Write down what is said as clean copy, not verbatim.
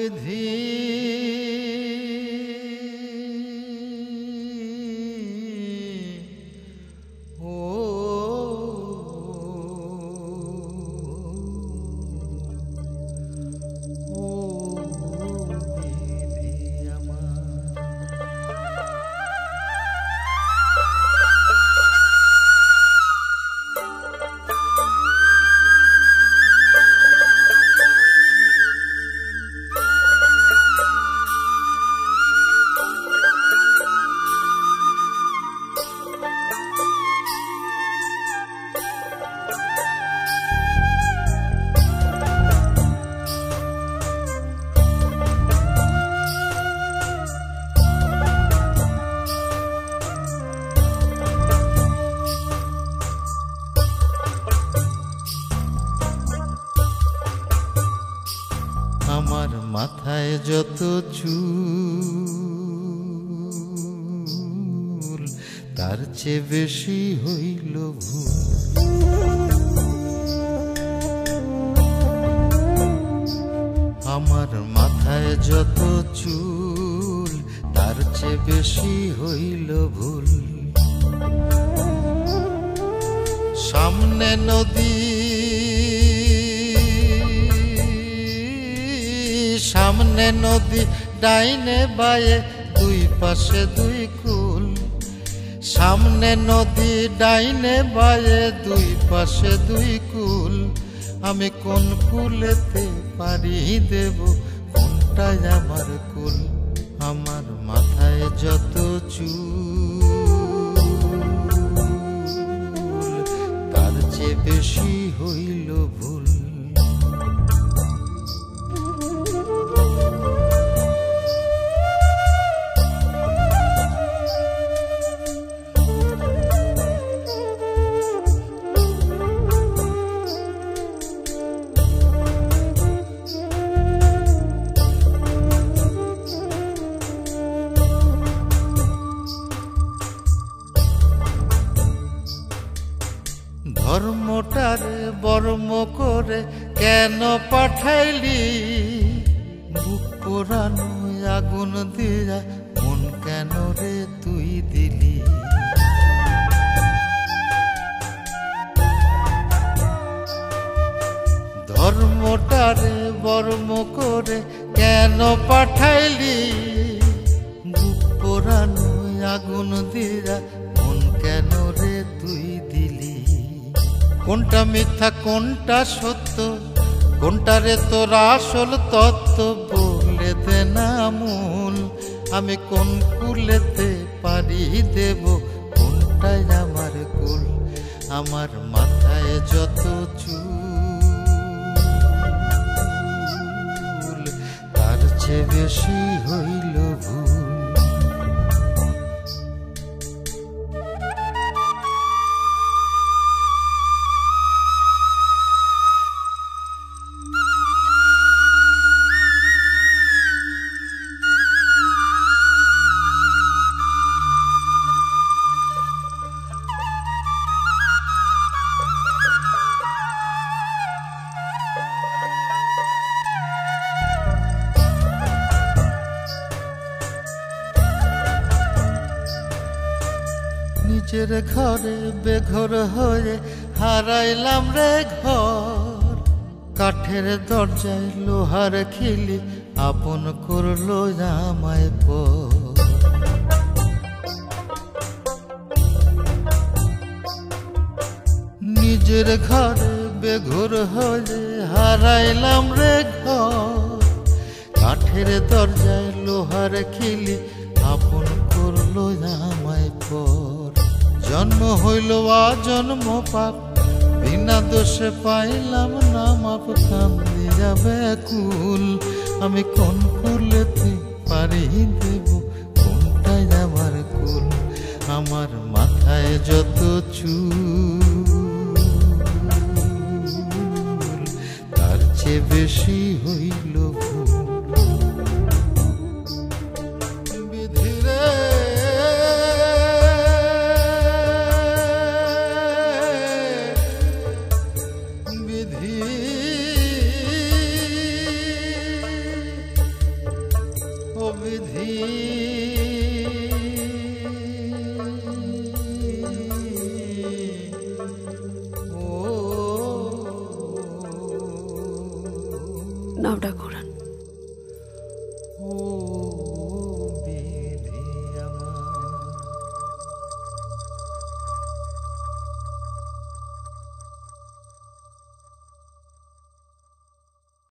বিধি আমার মাথায় যত চুল তার চেয়ে বেশি হইল ভুল। আমার মাথায় যত চুল তার চেয়ে বেশি হইল ভুল। সামনে নদী সামনে নদী ডাইনে বায়ে দুই পাশে দুই কুল। সামনে নদী ডাইনে বায়ে দুই পাশে দুই কুল। আমি কোন কুলেতে পারি দেব কোনটাই আমার কুল। আমার মাথায় যত চুল তার চেয়ে বেশি হইল ভুল। ধর্মটারে বর্ম করে কেন পাঠাইলি? বুক পোড়ানো আগুন দিয়া মন কেন রে তুই দিলি? ধর্মটারে বর্ম করে কেন পাঠাইলি? বুক পোড়ানো আগুন দিয়া মন কেন রে তুই দিলি? কোনটা মিথ্যা কোনটা সত্য কোনটারে তোর আসল তত্ত্ব বলে দে না মূল। আমি কোন কুলেতে পারি দেব কোনটাই আমার কুল। আমার মাথায় যত চুল তার চেয়ে বেশি হইল ভুল। নিজের ঘরে বেঘর হয়ে হারাইলাম রে ঘর। কাঠের দরজায় লোহার খিলি আপন করলো আমায় পর। নিজের ঘরে বেঘর হয়ে হারাইলাম রে ঘর। কাঠের দরজায় লোহার খিলি আপন করলো আমায় পর। জন্ম হইল জন্ম পাপ বিনা দোষে পাইলাম না মাপ। কান্দি যাবে কুল আমি কোন কুলেতে পারি দেব কোনটাই আমার কুল। আমার মাথায় যত চুল তার চেয়ে বেশি হইল ভুল। ফুল।